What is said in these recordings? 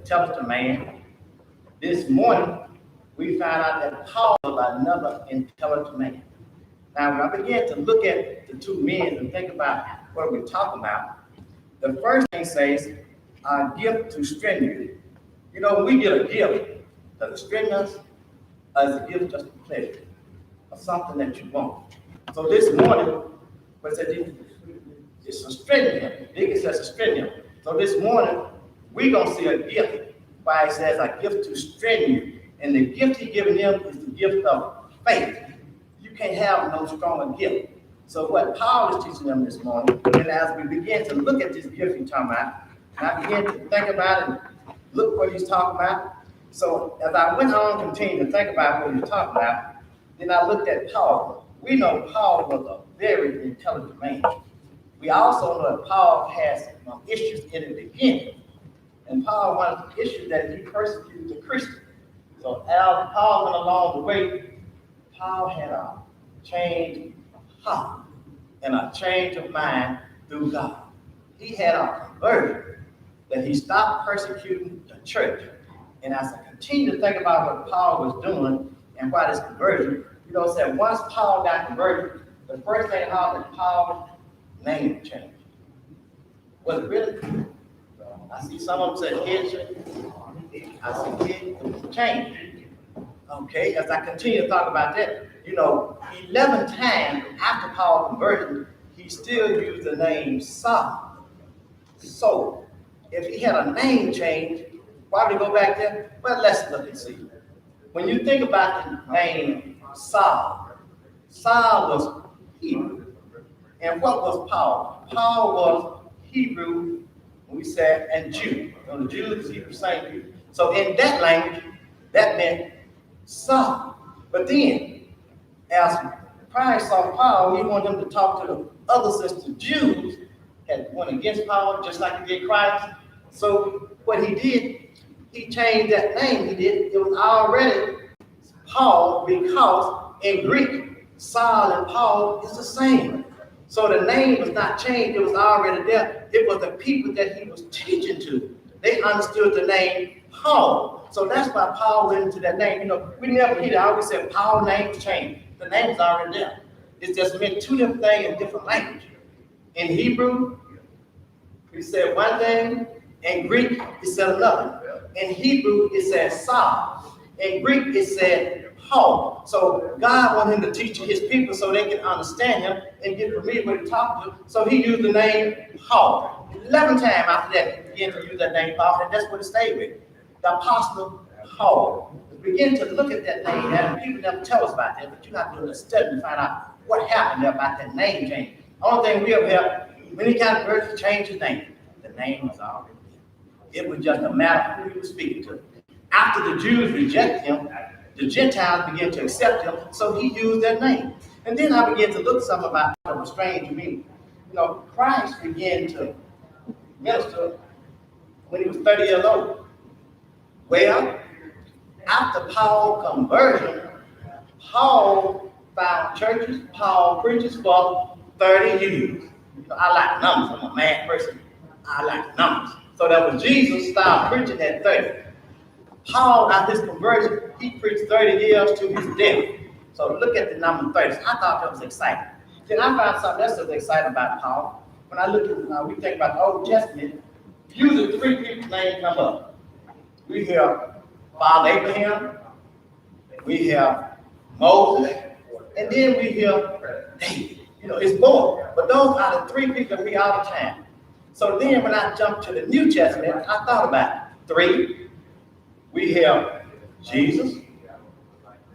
intelligent man. This morning, we found out that Paul was another intelligent man. Now, when I began to look at the two men and think about what we're talking about, the first thing says, a gift to strengthen you. You know, when we get a gift, does it strengthen us? Or is a gift just a pleasure? Or something that you want? So this morning, what said it's a strengthening him. It says a strengthening him. So this morning, we're going to see a gift. Why it says a gift to strengthen you. And the gift he's giving them is the gift of faith. You can't have no stronger gift. So what Paul is teaching them this morning, and as we begin to look at this gift he's talking about, and I began to think about it and look what he's talking about. So as I went on and continued to think about what he's talking about, then I looked at Paul. We know Paul was a very intelligent man. We also know that Paul has some issues in the beginning. And Paul, one of the issues that he persecuted the Christians. So as Paul went along the way, Paul had a change of heart and a change of mind through God. He had a conversion that he stopped persecuting the church. And as I continue to think about what Paul was doing and why this conversion, you know, said once Paul got converted, the first thing happened, Paul's name changed. Was it really? I see some of them said head change. I see head change. Okay, as I continue to talk about that, you know, 11 times after Paul's conversion, he still used the name Saul. So, if he had a name change, why would he go back there? Well, let's look and see. When you think about the name Saul, Saul was Hebrew. And what was Paul? Paul was Hebrew, we said, and Jew. You know, the Jews is Hebrew, same Jew. So in that language, that meant Saul. But then, as Christ saw Paul, he wanted him to talk to the other sister Jews that went against Paul, just like he did Christ. So what he did, he changed that name. He did. It was already Paul because in Greek, Saul and Paul is the same. So the name was not changed. It was already there. It was the people that he was teaching to. They understood the name Paul. So that's why Paul went into that name. You know, we never hear it. I always said Paul's name changed. The name is already there. It just meant two different things in different languages. In Hebrew, we said one thing. In Greek, it said another. In Hebrew, it said Saul. In Greek, it said Paul. So God wanted him to teach his people so they can understand him and get familiar with the talking to. So he used the name Paul. 11 times after that, he began to use that name Paul, and that's what it stayed with. The Apostle Paul. Begin to look at that name, and people never tell us about that, but you're not doing a study to find out what happened there about that name change. The only thing we ever have, many kind of person change his name. The name was already there. It was just a matter of who he was speaking to. After the Jews rejected him, the Gentiles began to accept him, so he used that name. And then I began to look some about what was strange to me. You know, Christ began to minister when he was 30 years old. Well, after Paul's conversion, Paul found churches, Paul preaches for 30 years. You know, I like numbers. I'm a mad person. I like numbers. So that when Jesus started preaching at 30, Paul, after his conversion, he preached 30 years to his death. So look at the number 30. I thought that was exciting. Then I found something else that was exciting about Paul. When I look at, we think about the Old Testament, usually three people's names come up. We hear Father Abraham, we hear Moses, and then we hear David. You know, it's more. But those are the three people that we all the time. So then when I jumped to the New Testament, I thought about it. Three. We hear Jesus,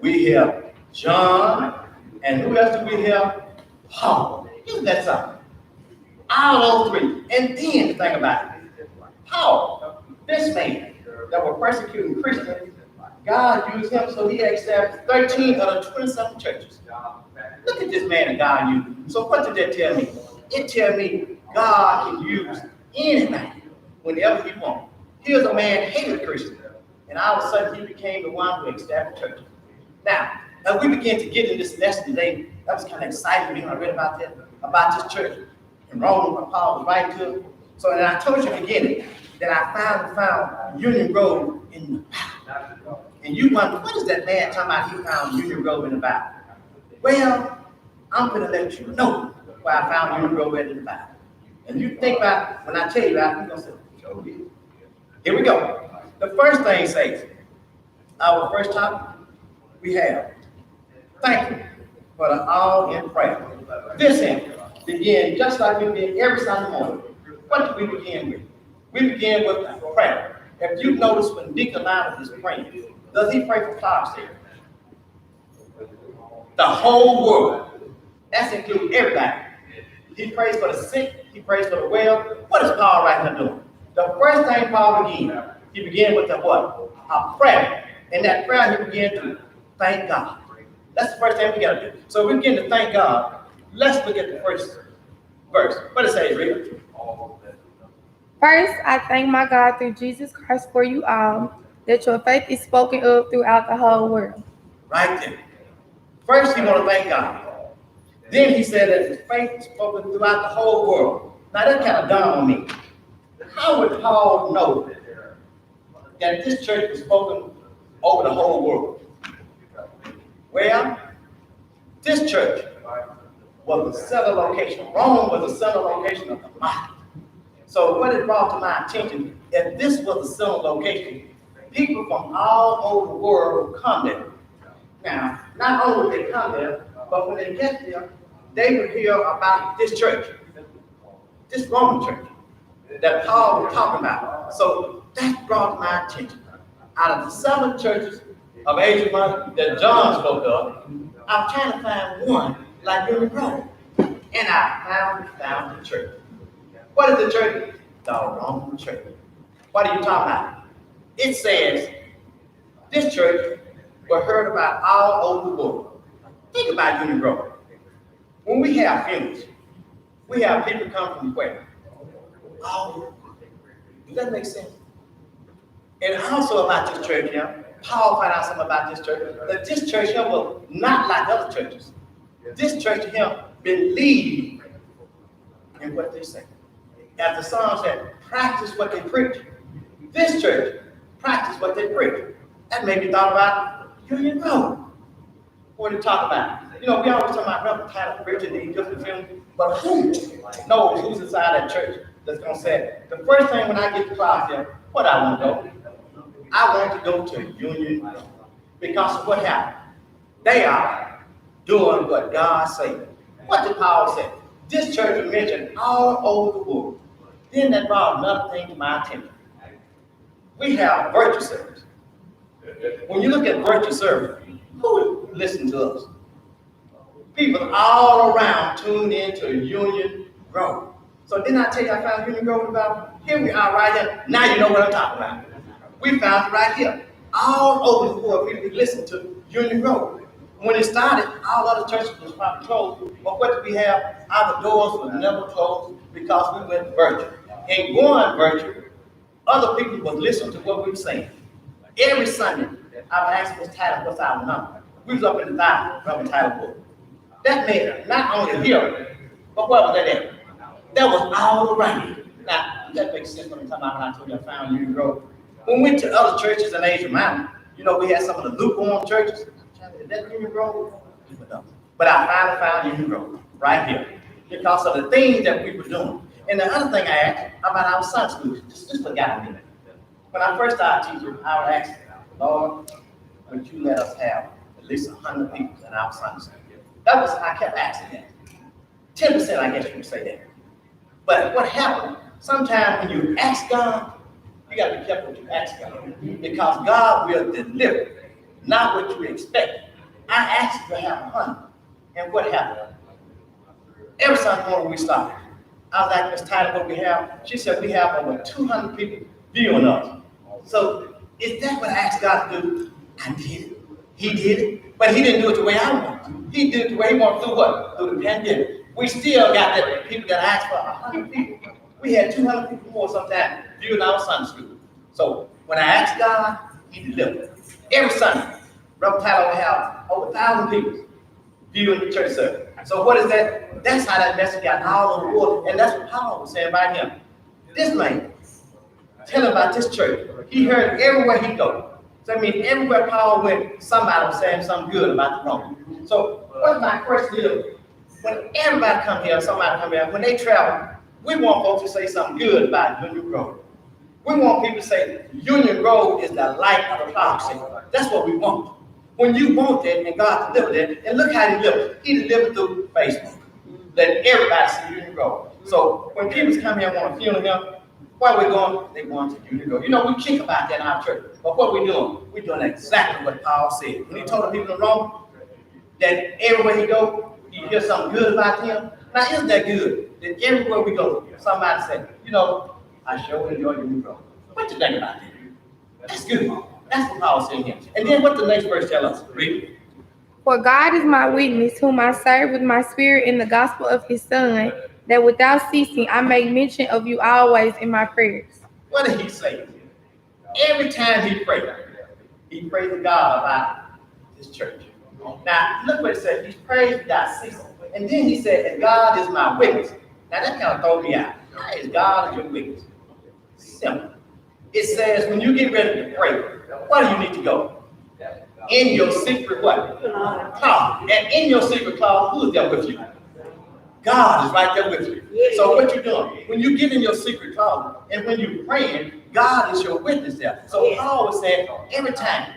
we hear John, and who else do we hear? Paul. Isn't that something? All those three. And then think about it. Paul, this man that were persecuting Christians, God used him so he accepted 13 of the 27 churches. Look at this man that God used. So what did that tell me? It tells me God can use anybody whenever he wants. Here's a man hated Christians, and all of a sudden he became the one who established churches. Now, as we begin to get in this lesson today, that was kind of exciting to me when I read about that, about this church in Rome, where Paul was writing to. So, and I told you in the beginning, that I finally found Union Road in the Bible. And you wonder, what is that man talking about he found Union Road in the Bible? Well, I'm going to let you know where I found Union Road in the Bible. And you think about, when I tell you that, you're going to say, show me. Here we go. The first thing says, our first topic, we have, thank you for the all in prayer. This end begin just like we begin every Sunday morning. What do we begin with? We begin with prayer. If you notice when Deacon Lionel is praying, does he pray for clouds there? The whole world. That's including everybody. He prays for the sick. He prays for the well. What is Paul right now doing? The first thing Paul began, he began with the what? A prayer. In that prayer, he began to thank God. That's the first thing we got to do. So we begin to thank God. Let's look at the first verse. What does it say, Rita? First, I thank my God through Jesus Christ for you all, that your faith is spoken of throughout the whole world. Right there. First, he want to thank God. Then he said that his faith is spoken throughout the whole world. Now that kind of dawned on me. How would Paul know that this church was spoken over the whole world? Well, this church was the center location. Rome was the center location of the market. So what it brought to my attention, if this was the center location, people from all over the world would come there. Now, not only would they come there, but when they get there, they would hear about this church, this Roman church that Paul was talking about. So that brought my attention. Out of the 7 churches of Asia Minor that John spoke of, I'm trying to find one like Union Road. And I found the church. What is the church? The Roman church. What are you talking about? It says this church was heard about all over the world. Think about Union Road. When we have funerals, we have people come from where? Oh, does that make sense? And also about this church here, Paul found out something about this church, that this church here was not like other churches. This church here believed in what they say. As the song said, practice what they preach. This church practice what they preach. That made me thought about Union Road. What are you talking about? You know, we always talk about Reverend Tyler preaching these different films, but who knows who's inside that church that's going to say it? The first thing when I get to class here, what I want to go? I want to go to Union Road. Because of what happened? They are doing what God said. What did Paul say? This church was mentioned all over the world. Then that brought another thing to my attention. We have virtue service. When you look at virtue service, who would listen to us? People all around tuned into Union Road. So didn't I tell you I found Union Road about? Here we are right here. Now you know what I'm talking about. We found it right here. All over the world, people listen to Union Road. When it started, all other churches was probably closed. But what did we have? Our doors were never closed because we went virtue. And going virtue, other people would listen to what we were saying. Every Sunday, I would ask Miss Tyler, what's our number? We was up in the Bible, Reverend Tyler book. That made it not only here, but where was that at? That was all around. Now, that makes sense when I told you I found Union Road. When we went to other churches in Asia Minor, you know, we had some of the lukewarm churches. Is that Union Road? But I finally found Union Road right here because of the things that we were doing. And the other thing I asked about our Sunday school, just forgot me. When I first started teaching, I would ask, Lord, would you let us have at least 100 people in our Sunday school? That was, I kept asking that. 10%, I guess you would say that. But what happened, sometimes when you ask God, you got to be careful what you ask God. Because God will deliver, not what you expect. I asked you to have 100. And what happened? Every Sunday morning we started. I was like, Miss Tyler, what we have? She said, we have over 200 people viewing us. So is that what I asked God to do? I did it. He did it. But he didn't do it the way I wanted. He did it the way he wanted through what? Through the pandemic. We still got that people that asked for 100 people. We had 200 people more sometimes viewing our Sunday school. So when I asked God, he delivered. Every Sunday, Reverend Tyler will have over 1,000 people viewing the church service. So what is that? That's how that message got all over the world. And that's what Paul was saying about him. This man, Tell him about this church. He heard everywhere he go. So I mean, everywhere Paul went, somebody was saying something good about the Romans. So what my question is, when everybody come here, somebody come here, when they travel, we want folks to say something good about Union Road. We want people to say Union Road is the light of the cloud city. That's what we want. When you want that and God delivered it, and look how he delivered. He delivered through Facebook. Let everybody see Union Road. So when people come here and want to feel him, where are we going? They want to Union Road. You know, we kick about that in our church. But what we doing? We're doing exactly what Paul said. When he told the people in Rome that everywhere he go, you hear something good about him. Now, isn't that good? That everywhere we go, somebody said, you know, I sure enjoy Union Road. What you think about that? That's good. That's what Paul said here. And then what the next verse tell us? Read it. For God is my witness, whom I serve with my spirit in the gospel of his Son, that without ceasing I make mention of you always in my prayers. What did he say? Every time he prayed to God about this church. Now, look what it said. He prayed without ceasing. And then he said, and God is my witness. Now, that kind of throw me out. How is God your witness? Simple. It says, when you get ready to pray, where do you need to go? In your secret what? Closet. And in your secret closet, who is there with you? God is right there with you. So what you doing? When you get in your secret closet and when you're praying, God is your witness there. So Paul was saying, every time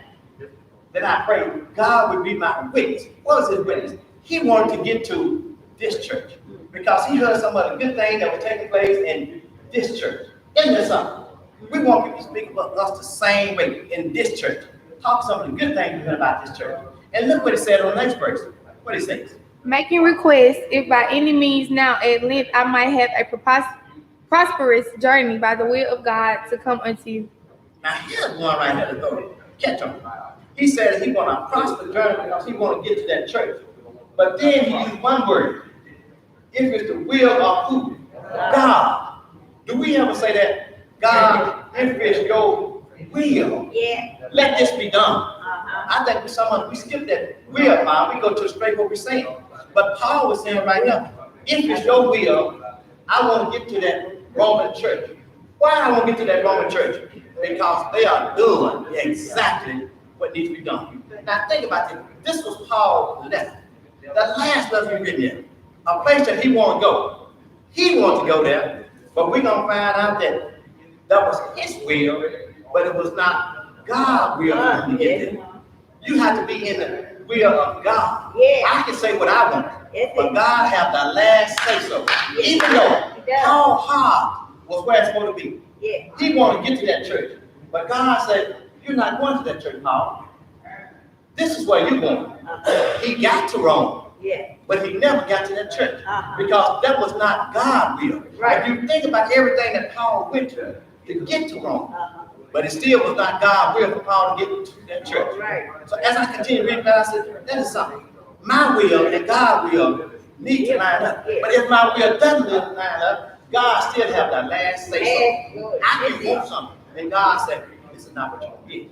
that I pray, God would be my witness. What was his witness? He wanted to get to this church because he heard some of the good things that were taking place in this church. Isn't there something? We want people to speak about us the same way in this church. Talk some of the good things we heard about this church. And look what it said on the next verse. What it says. Making requests, if by any means now at length I might have a prosperous journey by the will of God to come unto you. Now here's one right here to go catch on. He said he want a prosperous journey because he want to get to that church. But then he used one word. If it's the will of who? God. Do we ever say that? God, if it's your will, let this be done. I think we skip that will, man. We go to straight what we're saying. But Paul was saying right now, if it's your will, I want to get to that Roman church. Why I want to get to that Roman church? Because they are doing exactly what needs to be done. Now think about this. This was Paul's letter. The last letter he written in. A place that he wanted to go. He wanted to go there, but we're going to find out that that was his will, but it was not God's will for him to get there. You have to be in the will of God. I can say what I want, but God have the last say so. Even though Paul heart was where it's supposed to be. He wanted to get to that church, but God said, you're not going to that church, Paul. This is where you're going. He got to Rome. But he never got to that church because that was not God's will. If you think about everything that Paul went to get to Rome, but it still was not God's will for Paul to get to that church. So as I continue reading, I said, that is something. My will and God's will need to line up. But if my will doesn't line up, God still have the last say so. I can want something, and God said, this is not what you get.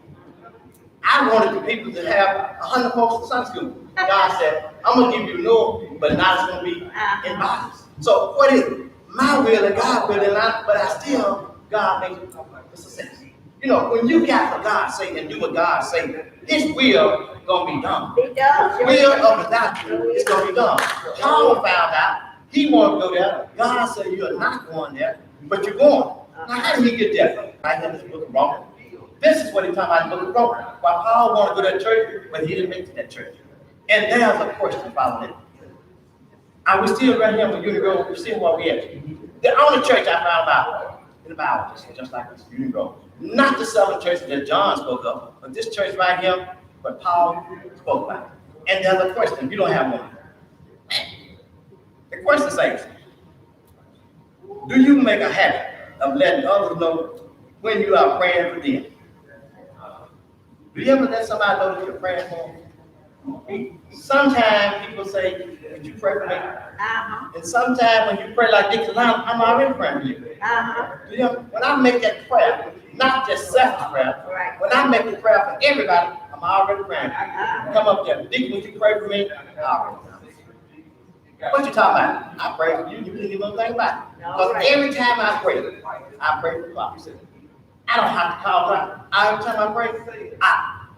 I wanted the people to have 100 folks in Sunday school. God said, I'm going to give you no, but now it's going to be in bodies. So what is it? My will and God's will, but I still, God makes it a success. You know, when you got what God say and do what God say, his will going to be done. The will of the doctrine is going to be done. Paul found out he wanted to go there. God said, you're not going there, but you're going. Now, how did he get there? Right in this book of Romans. This is what he's talking about in the book of Romans. While Paul wanted to go to that church, but he didn't make it to that church. And there's a question following it. And we're still right here with Union Road. We're still where we at. The only church I found about in the Bible, just like this, Union Road. Not the seven churches that John spoke of, but this church right here, what Paul spoke about. And there's a question. You don't have one. The question says, do you make a habit of letting others know when you are praying for them? Do you ever let somebody know that you're praying for them? Sometimes people say, would you pray for me? And sometimes when you pray like Dixon, I'm already praying for you. You know, when I make that prayer, not just selfish prayer, when I make the prayer for everybody, I'm already praying for you. Come up there. Dixon, would you pray for me? What you talking about? I pray for you. You didn't even think about it. Because every time I pray for God. I don't have to call God. Every time I pray,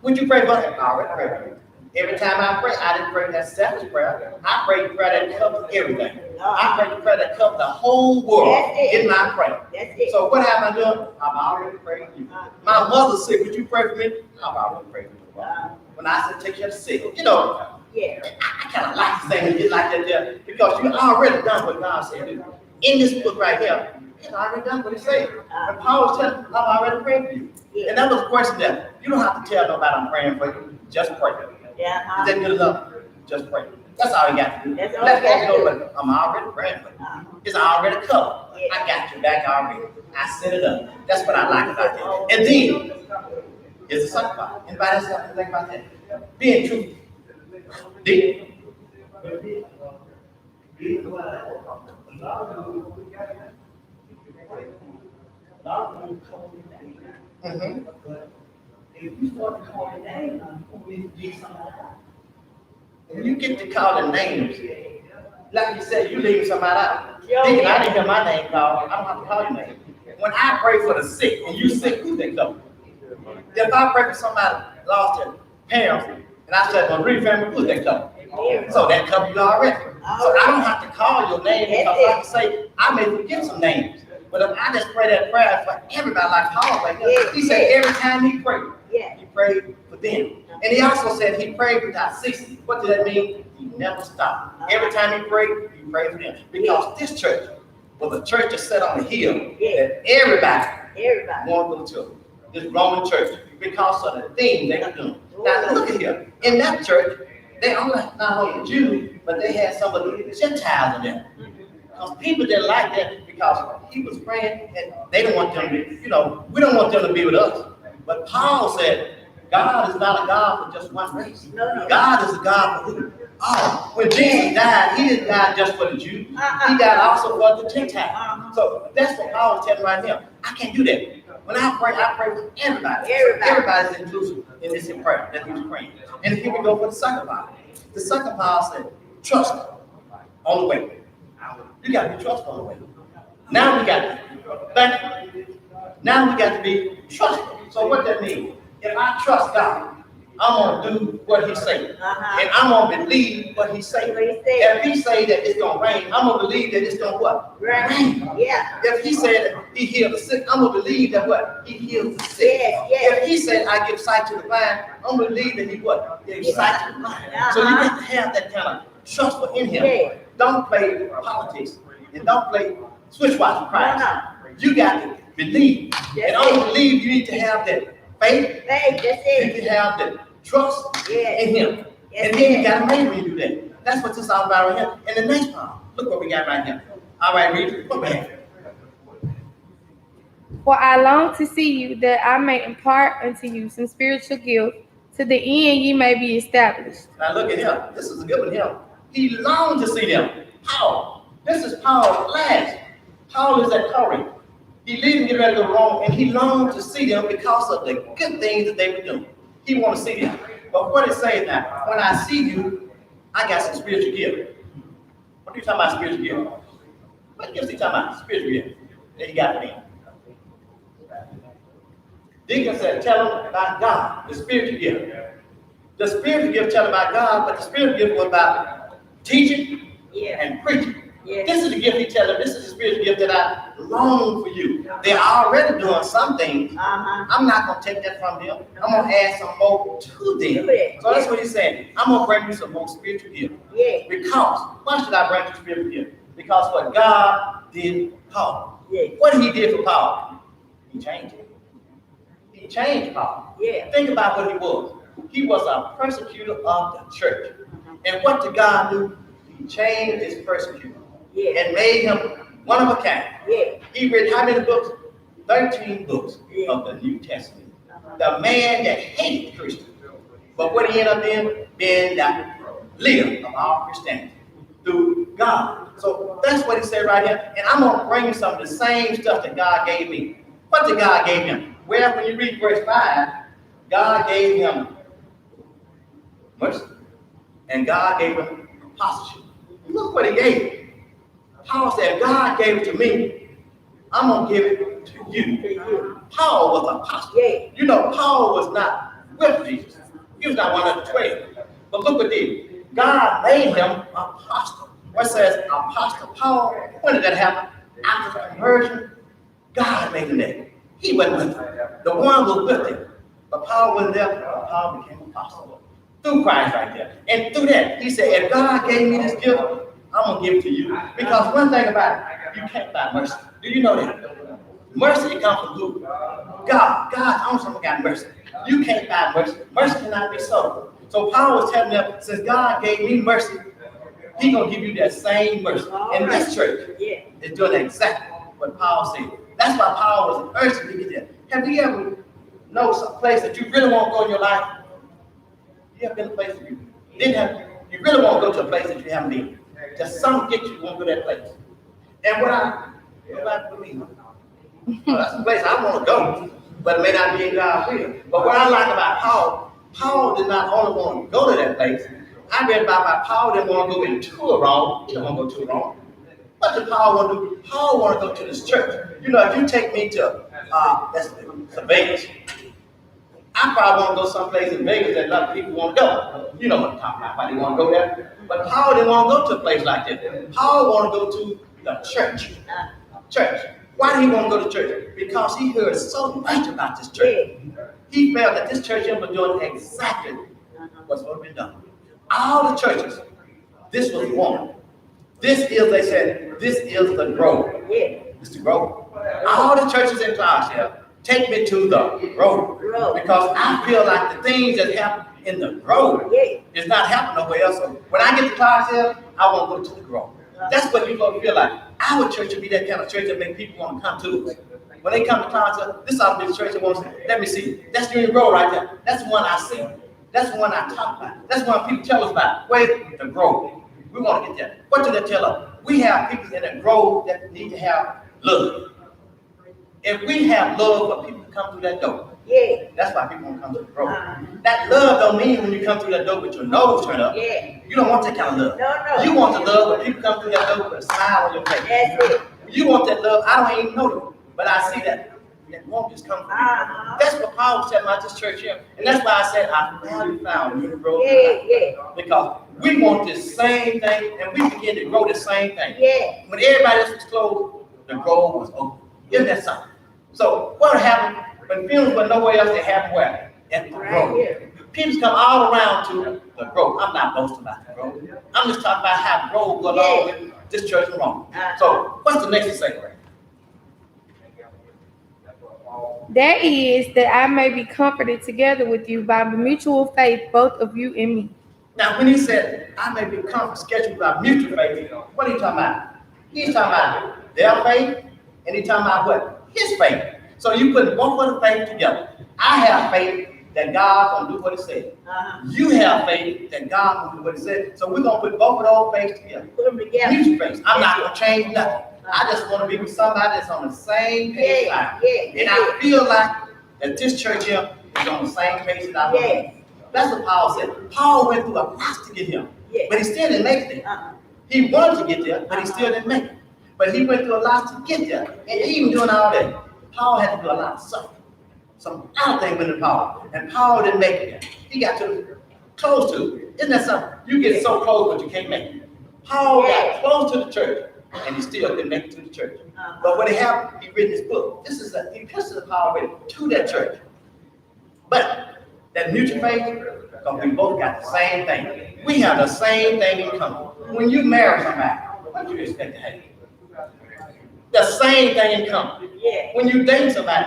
would you pray for me? I already pray for you. Every time I pray, I didn't pray that selfish prayer. I pray the prayer that covers everything. I pray the prayer that covers the whole world in my prayer. So what have I done? I've already prayed for you. My mother said, would you pray for me? I've already prayed for you. When I said, take care of the sick, you know, I kind of like to say it like that there because you already done what God said do. In this book right here, he's already done what he said. And Paul was telling me, I've already prayed for you. And that was a question that you don't have to tell nobody I'm praying for you. Just pray. Is that good enough? Just pray. That's all you got to do. Let folks know that I'm already praying for you. It's already covered. I got your back already. I set it up. That's what I like about that. And then, here's the second part. Anybody else have to think about that? Being truthful. Deep. When you get to call the names, like you said, you leave somebody out. Deacon, I didn't hear my name called. I don't have to call your name. When I pray for the sick, and you sick, who they come? If I pray for somebody lost their parents, and I said, well, read family, who they come? So that covers you already. So I don't have to call your name because I can say, I may forget some names. But if I just pray that prayer for everybody like Paul, like he said every time he prayed, he prayed for them. And he also said he prayed without ceasing. What does that mean? He never stopped. Every time he prayed for them. Because this church was a church that sat on a hill that everybody wanted to go to. This Roman church, because of the things they were doing. Now look at here. In that church, they only not only Jews, but they had some of the Gentiles in there. Because people didn't like that because he was praying and they don't want them to, we don't want them to be with us. But Paul said, God is not a God for just one race. God is a God for who? Oh, when Jesus died, he didn't die just for the Jews. He died also for the Gentiles. So that's what Paul is telling right here. I can't do that. When I pray for everybody. Everybody's inclusive in this prayer that he's praying. And here we go for the second part. The second part said, trust on the way. You got to be trustful on the way. Now we got to be trustful. So what that means? If I trust God, I'm going to do what he says. And I'm going to believe what he says. If he say that it's going to rain, I'm going to believe that it's going to what? Rain. Yeah. If he said that he healed the sick, I'm going to believe that what? He heals the sick. If he said I give sight to the blind, I'm going to believe that he what? Gives sight to the blind. So you have to have that kind of trust in him. Don't play politics and don't play switch-watch Christ. You got to believe. And only believe, you need to have that faith. You need to have that trust in him. And then you got to make when you do that. That's what this is all about right here. And the next part, look what we got right here. All right, read it. Go back. For I long to see you, that I may impart unto you some spiritual gift, to the end ye may be established. Now look at him. This is a good one here. He longed to see them. Paul. This is Paul's last. Paul is at Corinth. He leaving, get ready to go home, and he longed to see them because of the good things that they were doing. He wanted to see them. But what it says now, when I see you, I got some spiritual gift. What are you talking about spiritual gift? What gifts he talking about? Spiritual gift that he got me. Deacon said, tell him about God, the spiritual gift. The spiritual gift tell him about God, but the spiritual gift was about teaching and preaching. This is the gift he tells them. This is the spiritual gift that I long for you. They're already doing some things. I'm not going to take that from them. I'm going to add some more to them. So that's what he's saying. I'm going to bring you some more spiritual gift. Because, why should I bring you spiritual gift? Because what God did for Paul. What he did for Paul, he changed it. He changed Paul. Think about what he was. He was a persecutor of the church. And what did God do? He changed his persecutor. And made him one of a kind. He read how many books? 13 books of the New Testament. The man that hated Christians. But what he ended up being the leader of all Christianity through God. So that's what he said right here. And I'm going to bring you some of the same stuff that God gave me. What did God give him? Well, when you read verse 5, God gave him mercy. And God gave him apostleship. Look what he gave him. Paul said, God gave it to me. I'm going to give it to you. Paul was an apostle. Yeah. You know, Paul was not with Jesus. He was not one of the 12. But look what did. God made him apostle. What says Apostle Paul? When did that happen? After conversion, God made him that. He wasn't with him. The one was with him. But Paul wasn't there. But Paul became apostle through Christ right there. And through that, he said, if God gave me this gift, I'm going to give it to you. Because one thing about it, you can't buy mercy. Do you know that? Mercy comes from who? God. God owns someone got mercy. You can't buy mercy. Mercy cannot be sold. So Paul was telling them, since God gave me mercy, He's going to give you that same mercy. And this church is doing exactly what Paul said. That's why Paul was urging to get there. Have you ever know some place that you really want to go in your life? You ever been a place that you didn't have? You really want to go to a place that you haven't been. Just something get you want to go to that place. And nobody believe me. Well, that's a place I want to go, but it may not be in God's will. But what I like about Paul did not only want to go to that place. I read about Paul didn't want to go into a wrong. He didn't want to go too wrong. What did Paul want to do? Paul want to go to this church. You know, if you take me to Vegas, I probably want to go someplace in Vegas that a lot of people want to go. You know what I'm talking about, why they want to go there. But Paul didn't want to go to a place like that. Paul wanted to go to the church. Why did he want to go to church? Because he heard so much about this church. He felt that this church was doing exactly what's supposed to be done. All the churches, this was one. This is, they said, this is the grove. It's the grove. All the churches in Clarksville, take me to the grove. Because I feel like the things that happen in the grove is not happening nowhere else. So when I get to Clarksville, I want to go to the grove. That's what people feel like. Our church should be that kind of church that make people want to come to us. When they come to Clarksville, this ought to be the church that wants to, let me see. That's the grove right there. That's the one I see. That's the one I talk about. That's the one people tell us about. Where's the grove? We want to get there. What do they tell us? We have people in the grove that need to have love. If we have love for people to come through that door, that's why people want to come to the grove. That love don't mean when you come through that door with your nose turned up. You don't want that kind of love. No. You want the love when people come through that door with a smile on your face. That's it. You want that love. I don't even know them, but I see that. That won't just come from you. That's what Paul said about this church here. And that's why I said I finally found you to grow. Because we want this same thing and we begin to grow the same thing. When everybody else was closed, the grove was open. Isn't that something? So what happened when funerals were nowhere else, they happened where? At the grove. People come all around to the grove. I'm not boasting about the grove. I'm just talking about how the grove goes along with this church and wrong. So what's the next thing? That is, that I may be comforted together with you by mutual faith, both of you and me. Now, when he said, I may be scheduled by mutual faith, what are you talking about? He's talking about their faith, and he's talking about what? His faith. So you put both of the faith together. I have faith that God will do what he said. You have faith that God will do what he said. So we're going to put both of those faiths together. Put them together. Mutual faith. I'm not going to change nothing. I just want to be with somebody that's on the same page. And I feel like that this church here is on the same page that I believe. That's what Paul said. Paul went through a lot to get here, but he still didn't make it there. He wanted to get there, but he still didn't make it. But he went through a lot to get there. And even doing all that, Paul had to do a lot of suffering. Some other thing went to Paul. And Paul didn't make it there. He got too close to it. Isn't that something? You get so close, but you can't make it. Paul got close to the church. And he still connected to the church. But what happened, he written this book. This is an epistle of Paul written to that church. But that mutual faith, because we both got the same thing. We have the same thing in common. When you marry somebody, what do you expect to have? The same thing in common. When you date somebody,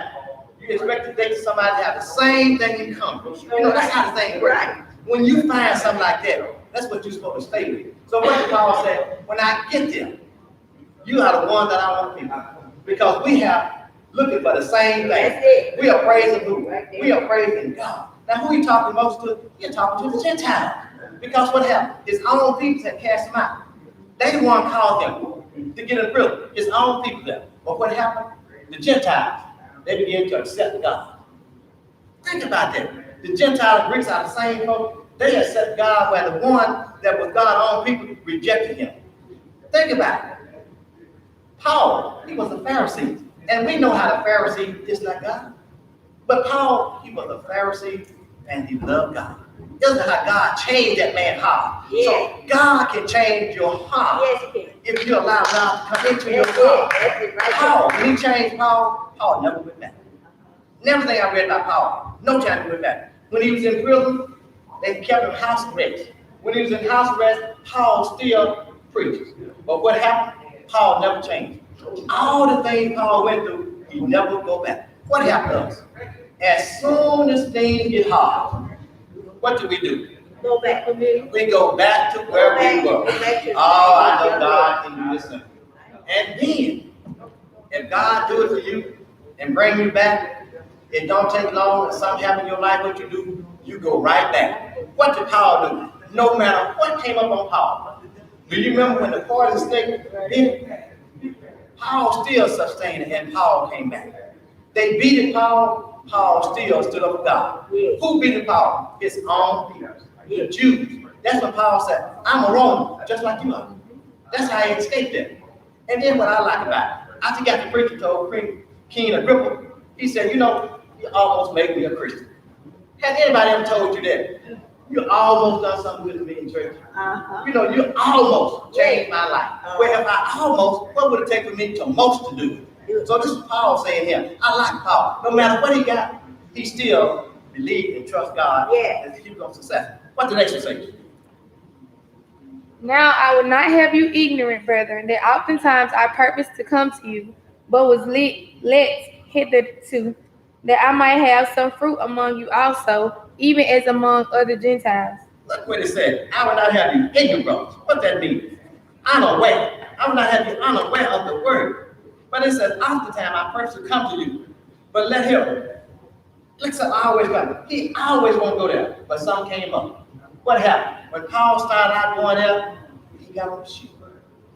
you expect to date somebody to have the same thing in common. You know, that's how the thing works. When you find something like that, that's what you're supposed to stay with. So what did Paul say? When I get there, you are the one that I want to be with. Because we have looking for the same thing. We are praising who? We are praising God. Now who he talking most to? He's talking to the Gentiles. Because what happened? His own people had cast him out. They the one called him to get in prison. His own people there. But what happened? The Gentiles, they began to accept God. Think about that. The Gentiles, Greeks are the same folk. They accept God where the one that was God's own people rejected him. Think about it. Paul, he was a Pharisee. And And we know how the Pharisee is not God. But Paul, he was a Pharisee and he loved God. Isn't that how God changed that man's heart? Yeah. So God can change your heart Yes, he can. if you allow God to come into your That's it. heart. That's it right Paul, when he changed Paul never went back. Never think I read about Paul. No time to went back. When he was in prison, they kept him house arrest. When he was in house arrest, Paul still preaches. But what happened? Paul never changed. All the things Paul went through, he never go back. What happened to us? As soon as things get hard, what do? Go back to me. We go back to where we were. Go back to- Oh, I know God can do this thing. And then, if God do it for you and bring you back, it don't take long and something happen in your life, what you do, you go right back. What did Paul do? No matter what came up on Paul. Do you remember when the poison snake bit? Paul still sustained it and Paul came back. They beat Paul, Paul still stood up for God. Yes. Who beat Paul? His own people, the Jews. That's what Paul said, I'm a Roman, just like you are. That's how he escaped it. And then what I like about it, I got the preacher told King Agrippa, he said, you know, you almost made me a Christian. Has anybody ever told you that? You almost done something good to me in church. You know, you almost changed my life. Where if I almost, what would it take for me to most to do? So this is Paul saying here, I like Paul. No matter what he got, he still believed and trust God and keep on success. What the next one say? Now I would not have you ignorant, brethren, that oftentimes I purposed to come to you, but was let hitherto, that I might have some fruit among you also, even as among other Gentiles. Look what it said. I will not have you ignorant. What that mean? Unaware. I will not have you unaware of the word. But it says, oftentimes I purpose to come to you, but let him. Looks like I always got. He always want to go there, but some came up. What happened? When Paul started out going there, he got on the ship.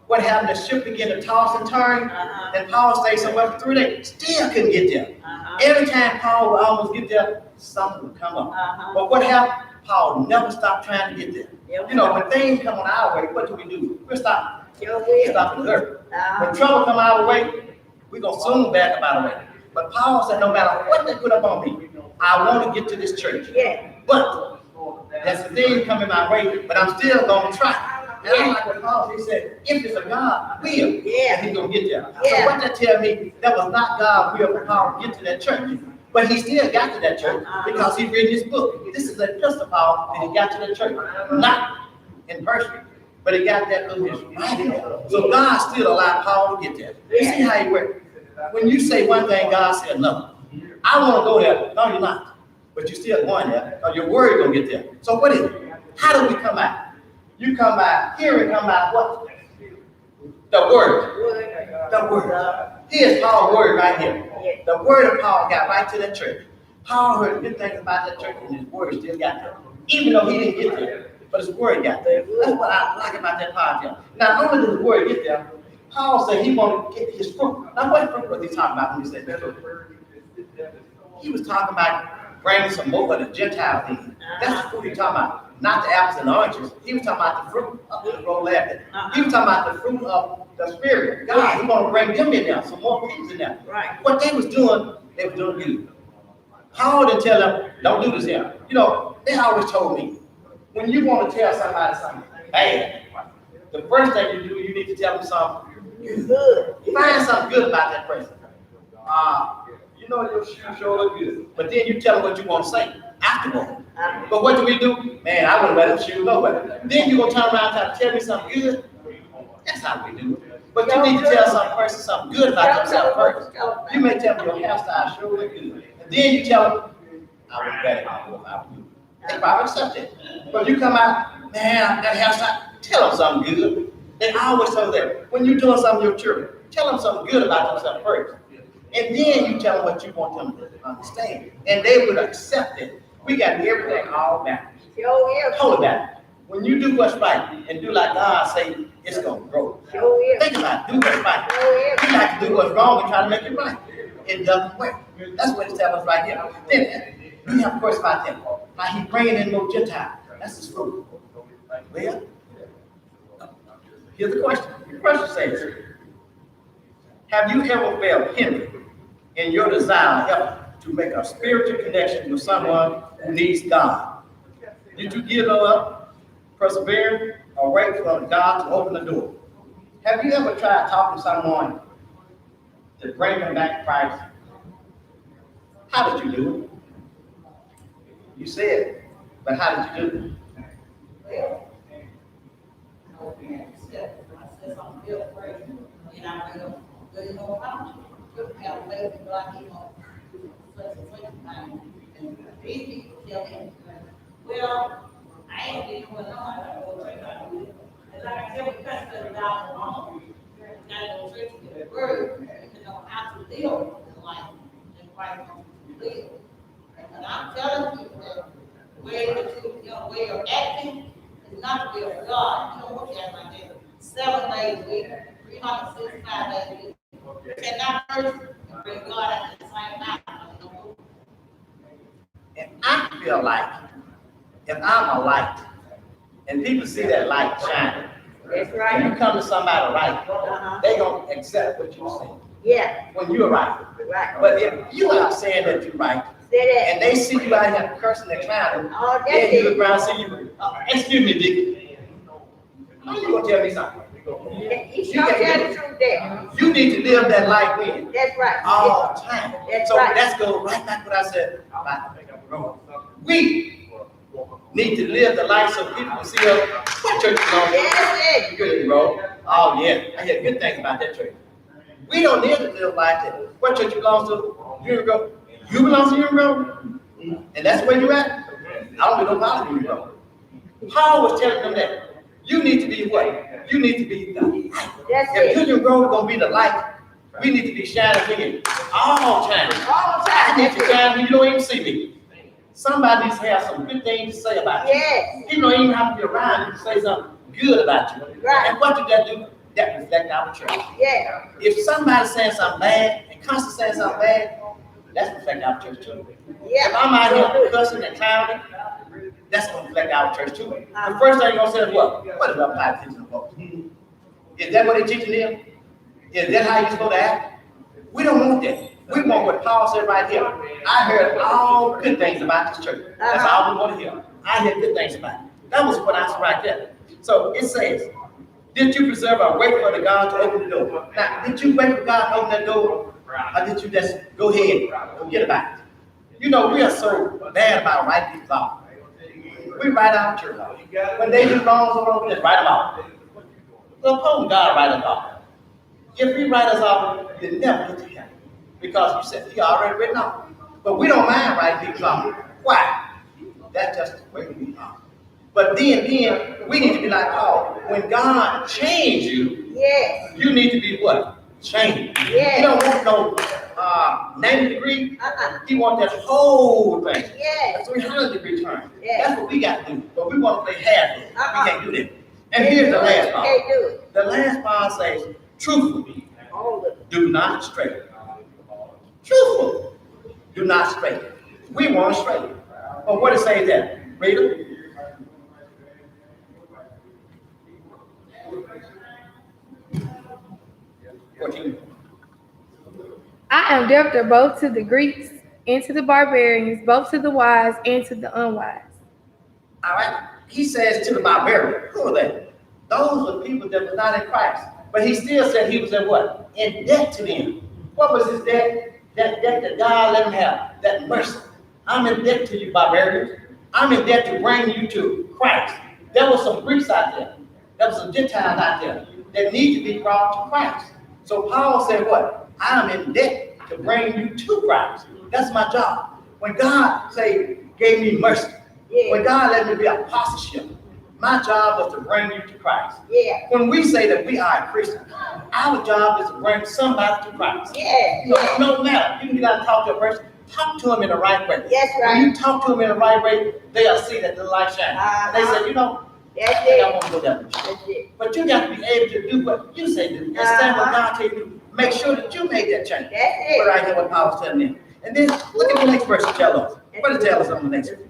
What happened? The ship began to toss and turn, and Paul stayed somewhere for 3 days. Still couldn't get there. Every time Paul would almost get there, something would come up. But what happened? Paul never stopped trying to get there. You know, when things come on our way, what do? We'll stop. Stop the earth. When trouble come our way, we're going to soon back up our way. But Paul said, no matter what they put up on me, I want to get to this church. But that's the thing coming my way, but I'm still going to try. And I like what Paul said, if it's a God will, he's going to get there. So what that tell me, that was not God's will for Paul to get to that church. But he still got to that church because he read his book. This is a epistle Paul, and he got to the church. Not in person, but he got that through his writing. So God still allowed Paul to get there. You see how he works? When you say one thing, God said another. I want to go there. No, you're not. But you're still going there. Or your word going to get there. So what is it? How do we come out? You come out, here and come out what? The word. The word. Here's Paul's word right here. The word of Paul got right to that church. Paul heard good things about that church and his word still got there. Even though he didn't get there, but his word got there. That's what I like about that podcast. Not only did his word get there, Paul said he wanted to get his fruit. Now what fruit was he talking about when he said that? He was talking about bringing some more of the Gentiles in. That's the fruit he talking about. Not the apples and oranges. He was talking about the fruit of the roll after. He was talking about the fruit of the spirit. God, he want to bring them in there, some more people in there. Right. What they was doing good. Paul didn't tell them, don't do this here. You know, they always told me, when you want to tell somebody something bad, the first thing you do, you need to tell them something good. Find something good about that person. You know your shoes sure look good. But then you tell them what you want to say afterward. But what do? Man, I wouldn't let them shoes nowhere. Then you gonna turn around and try to tell me something good? That's how we do. But you need to tell some person something good about themselves first. You may tell them your hairstyle sure look good. And then you tell them, I would bet it I would do. They probably accept it. But you come out, man, that hairstyle, tell them something good. They always tell that. When you're doing something with your children, tell them something good about themselves first. And then you tell them what you want them to understand. And they would accept it. We got everything all backwards. Totally backwards. When you do what's right and do like God say, it's going to grow. Think about it. Do what's right. You like to do what's wrong and try to make it right. It doesn't work. That's what it's telling us right here. Then we have a question about them. Now he's bringing in no Gentile. That's his fruit. Well, here's the question. The question says, have you ever felt hindered in your desire effort to make a spiritual connection with someone who needs God? Did you give up, persevere, or wait for God to open the door? Have you ever tried talking to someone to bring them back to Christ? How did you do it? You said, but how did you do it? Well, I said something real crazy, and I really know how to have faith in God, such a time. And these people tell me, well, I ain't been doing no, I don't go to church, I do it. And like I said, we can't set it down alone. We gotta go to church to get the word, to know how to live in life, and Christ wants to live. And I'm telling people that the way that way of acting is not to be of God. You don't look at it like that. 7 days a week, 365 days a week. You cannot first bring God at the same time. And I feel like if I'm a light and people see that light shining, That's when right. you come to somebody right, Uh-huh. they gonna accept what you say Yeah, when you're right. right. But if you are saying that you're right, Say that. and they see you out here cursing and clowning, Oh, that's then you it. look around and see you, excuse me, Dick. How you gonna tell me something? You sure tell the truth there. You need to live that life in That's right. all the time. That's So right. let's go right back to what I said about we need to live the life so people can see us. What church you belong to? Yes, yes. Good, bro. Oh yeah, I hear good things about that church. We don't need to live like that. What church you belong to? Unigro. You belong to Unigro? And that's where you at? I don't get no problem with Unigro. Paul was telling them that you need to be what? You need to be the light. That's If it. Unigro gonna be the light, we need to be shining in all time. All the I time. need That's to it. shine when you don't even see me. Somebody needs to have some good things to say about you. Yes. You don't even have to be around you to say something good about you. Right. And what do that do? That reflect our church. Yeah. If somebody's saying something bad and constantly saying something bad, that's reflect our church too. Yeah. If I'm out here cussing and clowning, that's gonna reflect our church too. The first thing you're gonna say is what? What is up high teaching the folks? Is that what they're teaching them? Is that how you're supposed to act? We don't want that. We want what Paul said right here. I heard all good things about this church. That's all we want to hear. I hear good things about it. That was what I said right there. So it says, did you preserve or wait for the God to open the door? Now, did you wait for God to open that door? Or did you just go ahead and forget about it? You know, we are so bad about writing things off. We write out church off. When they do wrong, we just write them off. So suppose God write us off. If he write us off, you never get to heaven. Because you said he already written off. But we don't mind writing things off. Why? That's just the way we are. But then we need to be like Paul. When God changed you, Yes. you need to be what? Changed. Yes. You don't want no 90 degree. Uh-uh. He want that whole thing. Yes. A 300-degree turn. Yes. That's what we got to do. But we want to play half of it. Uh-uh. We can't do that. And here's the last part. Can't do it. The last part says, truthfully, All of it. do not stray. Truthful, do not stray. We want to stray. But what it says there? Read it. I am debtor both to the Greeks and to the barbarians, both to the wise and to the unwise. All right. He says to the barbarian, who are they? Those are people that were not in Christ. But he still said he was in what? In debt to them. What was his debt? That debt that God let him have. That mercy. I'm in debt to you, barbarians. I'm in debt to bring you to Christ. There was some Greeks out there. There was some Gentiles out there that need to be brought to Christ. So Paul said what? I'm in debt to bring you to Christ. That's my job. When God gave me mercy, when God let me be apostleship, my job was to bring you to Christ. Yeah. When we say that we are a Christian, our job is to bring somebody to Christ. Yeah. So no matter, you can get out and talk to a person, talk to them in the right way. That's right. When you talk to them in the right way, they'll see that the light shines. They say, That's I think I it. want to go that way. That's it. But you got to be able to do what you say do. And stand what God tells you to do. Make sure that you make that change. That's it. But I hear what Paul was telling them. And then look at the next verse and tell us. What does it tell us on the next verse?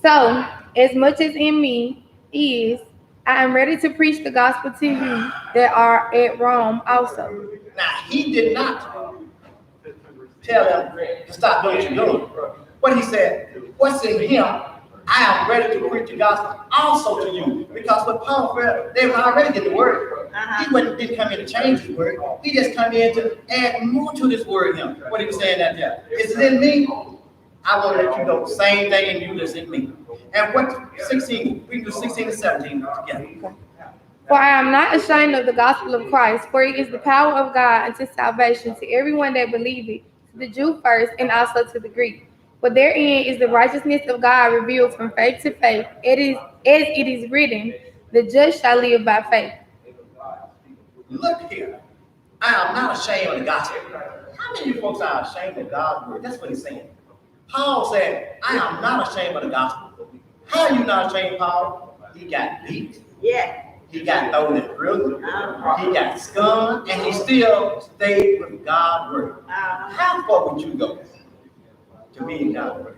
So, as much as in me is, I am ready to preach the gospel to you that are at Rome also. Now, he did not tell them to stop doing what you're doing. What he said, what's in him, I am ready to preach the gospel also to you. Because what Paul felt, they were already getting the word. Didn't come in to change his word. He just come in to add more to this word him. What he was saying that there. Is it in me? I want to let you know the same thing in you that's in me. And what 16, we can do 16 and 17 together. For I am not ashamed of the gospel of Christ, for it is the power of God unto salvation to everyone that believeth, to the Jew first, and also to the Greek. For therein is the righteousness of God revealed from faith to faith. It is as it is written, the just shall live by faith. Look here. I am not ashamed of the gospel. How many of you folks are ashamed of God's word? That's what he's saying. Paul said, I am not ashamed of the gospel. How are you not ashamed, Paul? He got beat. Yeah. He got thrown in prison. He got scorned, and he still stayed with God's word. How far would you go to be in God's word?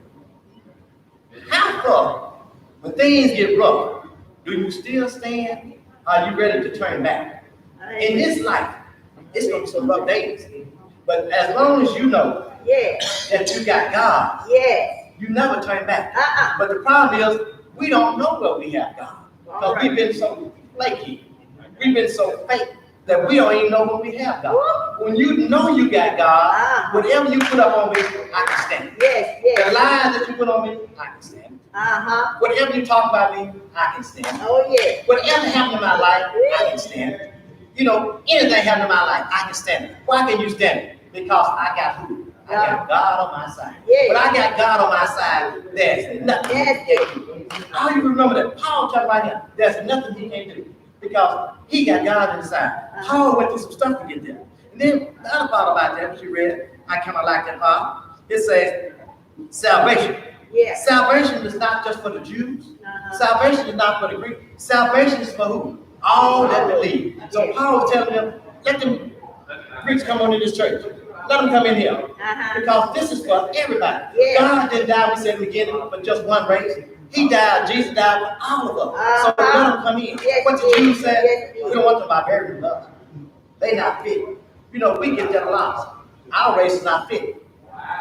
How far, when things get rough, do you still stand? Are you ready to turn back? In this life, it's going to be some rough days. But as long as you know that you got God, you never turn back. But the problem is, we don't know where we have God. Because we've been so flaky. We've been so fake that we don't even know when we have God. When you know you got God, whatever you put up on me, I can stand it. The lies that you put on me, I can stand it. Whatever you talk about me, I can stand it. Whatever happened in my life, I can stand it. You know, anything happened in my life, I can stand it. Why can you stand it? Because I got who? I got God on my side. When I got God on my side, there's nothing he can't do. How you remember that? Paul talked about him. There's nothing he can't do. Because he got God on his side. Paul went through some stuff to get there. And then the other part about that, what you read, I kind of like that part. It says salvation. Salvation is not just for the Jews. Salvation is not for the Greeks. Salvation is for who? All that believe. So Paul was telling them, let them Greeks come on in this church. Let them come in here. Because this is for everybody. God didn't die, we said in the beginning, for just one race. He died, Jesus died for all of us. So let them come in. What the Jews said, we don't want them barbarian blood. They not fit. You know, we get that a lot. Our race is not fit.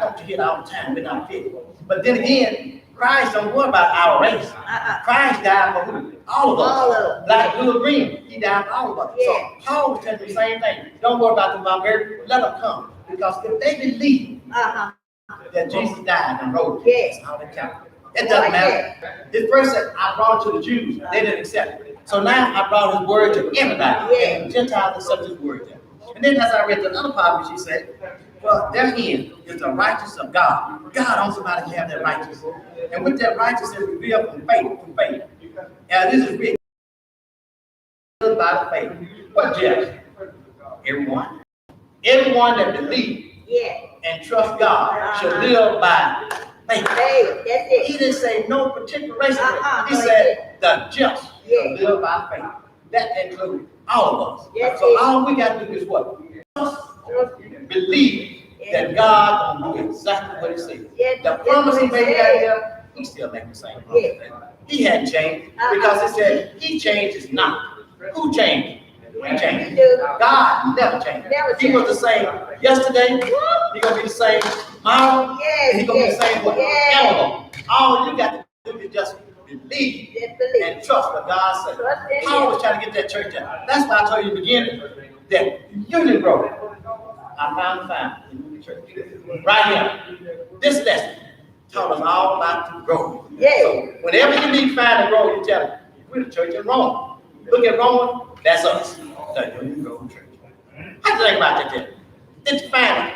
Don't you hear that all the time? We're not fit. But then again, Christ don't worry about our race. Christ died for who? All of us. Black, blue, green. He died for all of us. So Paul was telling the same thing. Don't worry about them barbarians. Let them come. Because if they believe that Jesus died and rose, that's all that counts. It doesn't matter. His first said, I brought it to the Jews. They didn't accept it. So now I brought his word to everybody. And the Gentiles accept his word there. And then as I read the other part, which he said, well, therein is the righteousness of God. God wants somebody to have that righteousness. And with that righteousness, we revealed from faith to faith. And this is written by faith. What just? Everyone. Everyone that believes and trusts God should live by faith. He didn't say no particular race. He said the just should live by faith. That includes all of us. So all we got to do is what? Believe that God will do exactly what he said. The promise he made out there, he still making the same promise. He hadn't changed because he said he changes not. Who changed? We changed. God never changed. He was the same yesterday. He's gonna be the same tomorrow. And he's gonna be the same forever. All you got to do is just believe and trust what God said. Paul was trying to get that church out. That's why I told you in the beginning that Union Grove, I found in the church. Right here. This lesson taught us all about the growth. So whenever you need to find a growth, you tell them, we're the church in Rome. Look at Rome, that's us. The Union Grove Church. How do you think about that then? Did you find it?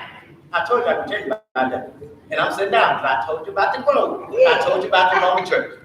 I told you I could tell you about that. And I'm sitting down because I told you about the growth. I told you about the Roman church.